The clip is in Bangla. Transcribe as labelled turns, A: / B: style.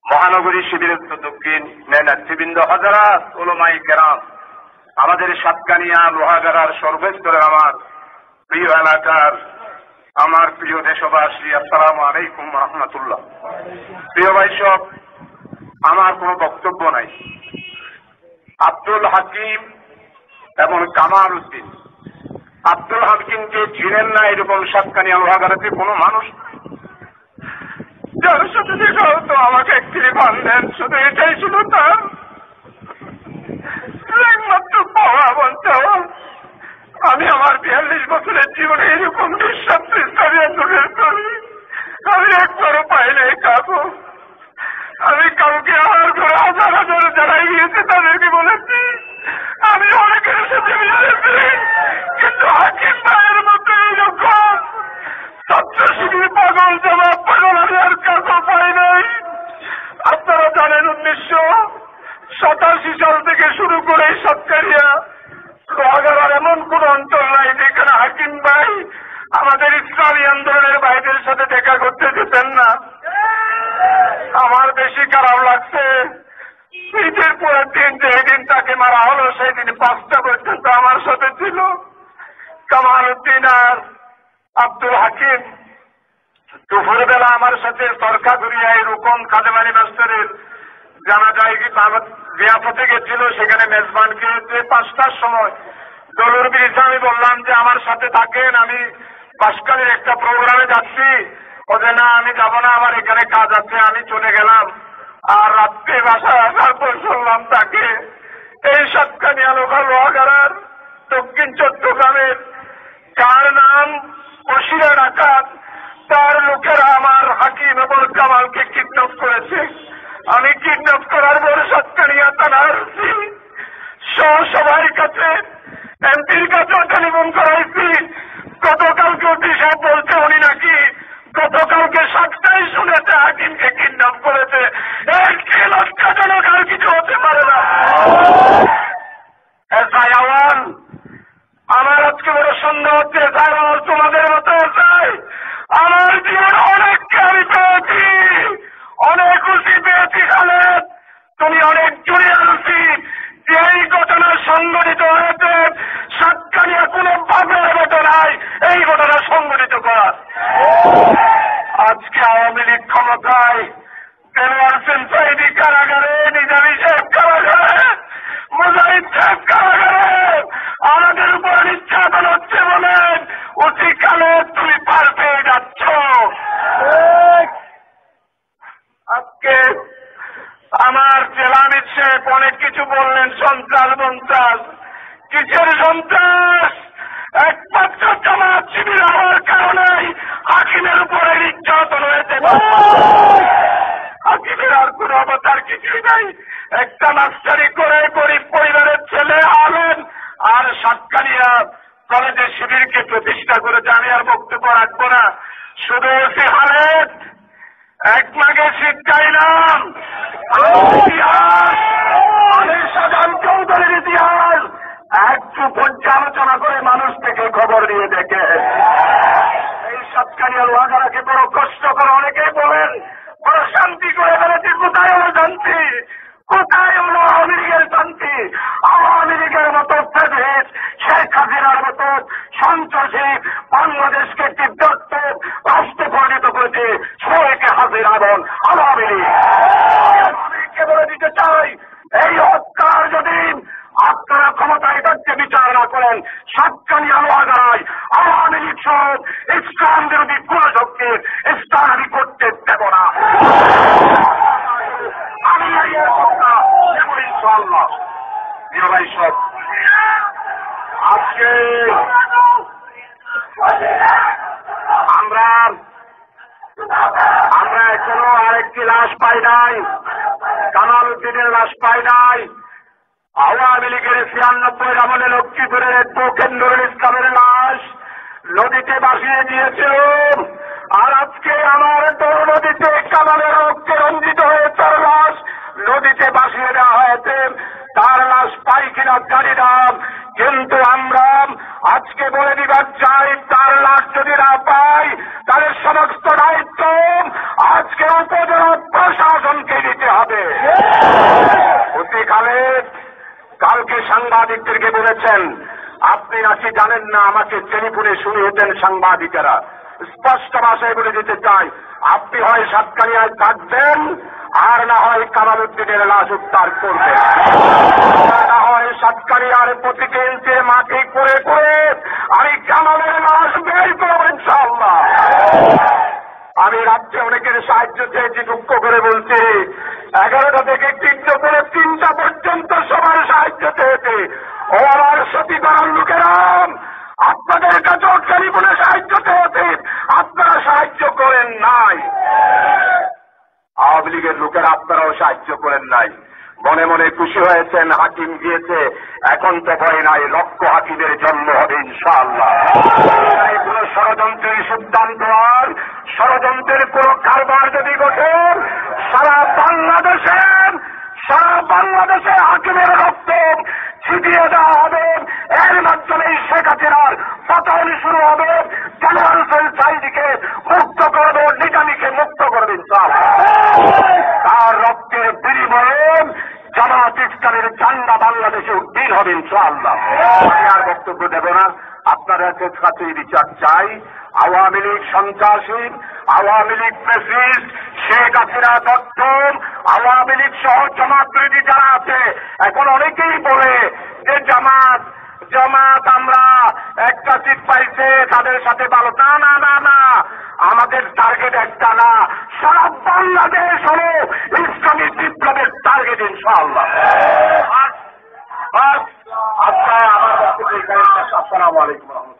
A: মহানগরী শিবিরের দক্ষিণ নেতৃবৃন্দ, হাজারাত উলামায়ে কেরাম, আমাদের সাতকানিয়া লোহাগাড়ার সর্বস্তরের আমার প্রিয় এলাকার আমার প্রিয় দেশবাসী, আসসালামু আলাইকুম রাহমাতুল্লাহ। প্রিয় ভাই সব, আমার কোনো বক্তব্য নাই। আব্দুল হাকিম এবং কামাল উদ্দিন, আব্দুল হাকিমকে চিনেন না এরকম সাতকানিয়া লোহাগাড়াতে কোনো মানুষ যার সাথে দেখা হতো আমাকে একটি ভান দেন, শুধু এটাই ছিল তার একমাত্র পাওয়া বলতে। আমি আমার 42 বছরের জীবনে এরকম নিঃস্বার্থ ইসলামী আন্দোলনের করি আমি একবারও পাই নাই কাকু। আমি কাউকে আমার ঘরে হাজার হাজার যারাই গিয়েছে তাদেরকে বলেছি, আমি অনেকের সাথে মিলেছি, কিন্তু হাকিম ভাইয়ের মতো এইরকম ছাত্র শিবির পাগল জবাব পাগল আমি আর কাকু পাই নাই। আপনারা জানেন 1987 সাল থেকে শুরু করে সাতকানিয়া লোহাগাড়ার এমন কোন অঞ্চল নাই যেখানে হাকিম ভাই আমাদের ইসলামী আন্দোলনের ভাইদের সাথে দেখা করতে যেতেন না। আমার বেশি খারাপ লাগছে ঈদের পরের দিন, যেদিন তাকে মারা হলো সেই দিন 5টা পর্যন্ত আমার সাথে ছিল কামাল উদ্দিন আর আব্দুল হাকিম। দুপুরবেলা আমার সাথে তরকাঘুরিয়ায় রুকন কাদেমানি মাস্টারের জানাজায় জিয়াফতে গেছিল, সেখানে মেজবানকে 5টার সময় দলুর ব্রিজে আমি বললাম যে আমার সাথে থাকেন, আমি বাসকালের একটা প্রোগ্রামে যাচ্ছি। ওদের না আমি যাব না, আমার এখানে কাজ আছে, আমি চলে গেলাম। আর রাত্রে বাসায় আসার পর শুনলাম তাকে এই সাতকানিয়া লোহাগাড়ার দক্ষিণ চট্টগ্রামের যার নাম বসিরা ডাকাত, তার লোকেরা আমার হাকিম এবং কামালকে কিডন্যাপ করেছে। আমি কিডন্যাপ করার পর সাতকানিয়া থানার সবার কাছে এমপির কাছেও টেলিফোন করাইছি। গতকালকে ওটি সাহেব বলছে উনি নাকি গতকালকে 7টায় শুনেছে হাকিমকে কিডন্যাপ করেছে। এর কি লজ্জাজনক আর কিছু হতে পারে না। আমার আজকে বড় সন্দেহ হচ্ছে তোমাদের মতো চাই। আমার জীবনে অনেককে আমি পেয়েছি, অনেক উচি পেয়েছি খালেদ, তুমি অনেক জুনিয়র উচি। যে এই ঘটনা সংঘটিত হয়েছে সাতকানিয়া কোনো বাপের ঘটনায় এই ঘটনা সংঘটিত করা। আজকে আওয়ামী লীগ ক্ষমতায়, দেলোয়ার হোসেন সাঈদী কারাগারে, নিজামী সাহেব কারাগারে, মুজাহিদ সাহেব কারাগারে, আমাদের উপর নির্যাতন হচ্ছে বলেন উচি খালেদ তুমি পার পেয়ে যাচ্ছ। আজকে আমার জেলামির সাহেব অনেক কিছু বললেন, সন্ত্রাস। কিসের সন্ত্রাস? একমাত্র জামাত শিবির হওয়ার কারণেই হাকিমের উপরে নির্যাতন হয়েছে। হাকিমের আর কোন অবতার কিছুই নাই। একটা মাস্টারি করে গরিব পরিবারের ছেলে আলেন আর সাতকানিয়া কলেজের শিবিরকে প্রতিষ্ঠা করেছে। আমি আর বক্তব্য রাখবো না, শুধু ওসি খালেদ এক মাঘে শিক্ষাইলাম ইতিহাস, সাজান চৌধুরীর ইতিহাস একটু পর্যালোচনা করে মানুষ থেকে খবর নিয়ে দেখে। এই সাতকানিয়া লোহাগাড়াকে বড় কষ্ট করে অনেকেই বলেন বড় শান্তি করে ফেলেছি। কোথায় হলো শান্তি? কোথায় হলো আওয়ামী লীগের শান্তি? আওয়ামী লীগের মতো ফেসিস্ট, শেখ হাসিনার মতো সন্ত্রাসী বাংলাদেশকে বিধ্বস্ত রাষ্ট্র পরিণত করেছে শেখ হাসিনা এবং আওয়ামী লীগ। আমি বলে দিতে চাই, এই হত্যার যদি আপনারা ক্ষমতায় থাকতে বিচার না করেন, সাতকানিয়া লোহাগাড়ায় আওয়ামী লীগ সহ ইসলাম বিরোধী কোন শক্তির স্থান আমি করতে দেব না। আমি এর কথা দেব ইনশাআল্লাহ। আজকে আমরা এখনো আরেকটি লাশ পাই নাই, কামাল উদ্দিনের লাশ পাই নাই। আওয়ামী লীগের 96 আমলে লক্ষ্মীপুরের কেন্দ্রুল ইসলামের লাশ নদীতে ভাসিয়ে দিয়েছিল। আর আজকে আমার তোর নদীতে কামালের রক্তে রঞ্জিত হয়ে তার লাশ নদীতে ভাসিয়ে দেওয়া হয়েছে। তার লাশ পাই কিনা জানি না, কিন্তু আমরা আজকে বলে দিবার চাই, তার লাশ যদি না পাই তাহলে সমস্ত দায়িত্ব আজকে উপজেলা প্রশাসনকে দিতে হবে। অতীকালে কালকে সাংবাদিকদেরকে বলেছেন, আপনি নাকি জানেন না, আমাকে টেলিফোনে শুনিয়েছেন সাংবাদিকেরা। স্পষ্ট ভাষায় বলে দিতে চাই, আপনি হয় সাতকানিয়ায় থাকবেন, আর না হয় কামাল উদ্দিনের লাশ উদ্ধার করবেন, না হয় সাতকানিয়ার প্রতিটি ইঞ্চির মাটি করে করে আমি কামালের লাশ বের করব ইনশাআল্লাহ। আমি রাজ্যে অনেকের সাহায্য চেয়েছি, দুঃখ করে বলছি 11টা থেকে 3:3 পর্যন্ত সবার সাহায্য চেয়েছে। ও আমার সতীপাড়ার লোকেরা, আপনাদের কাছে টেলিফোনে সাহায্য চেয়েছে, আপনারা সাহায্য করেন নাই। আওয়ামী লীগের লোকেরা আপনারাও সাহায্য করেন নাই। মনে মনে খুশি হয়েছেন, হাকিম গিয়েছে, এখন তো ভয় নাই, লক্ষ হাকিমের জন্ম হবে ইনশাআল্লাহ। কোন ষড়যন্ত্রের সিদ্ধান্ত আর ষড়যন্ত্রের কোন কারবার যদি ঘটে, সারা বাংলাদেশে হাকিমের রক্ত ছিটিয়ে দেওয়া হবে। এর মাধ্যমে শেখ হাসিনার পতন শুরু হবে। জানোয়ার হোসেন সাইদিকে মুক্ত করবে, নিজামীকে মুক্ত করবে ইনশাআল্লাহ। তার রক্তের বিনিময়ে জামাত ইসলামের ঝান্ডা বাংলাদেশে উদ্দিন হবে ইনশাআল্লাহ। আমি আর বক্তব্য দেব না, আপনাদের কাছেই বিচার চাই। আওয়ামী লীগ সন্ত্রাসী, আওয়ামী লীগ ফ্যাসিস্ট, শেখ হাসিনা দত্ত, আওয়ামী লীগ সহ জামাত বিরোধী যারা আছে, এখন অনেকেই বলে যে জামাত আমরা একটা সিট পাইছে, তাদের সাথে ভালো। না না না না, আমাদের টার্গেট একটা না, সারা বাংলাদেশ হলো ইসলামী বিপ্লবের টার্গেট ইনশাআল্লাহ। আচ্ছা, আমার বক্তব্য এখানে শেষ। আসসালামু আলাইকুম।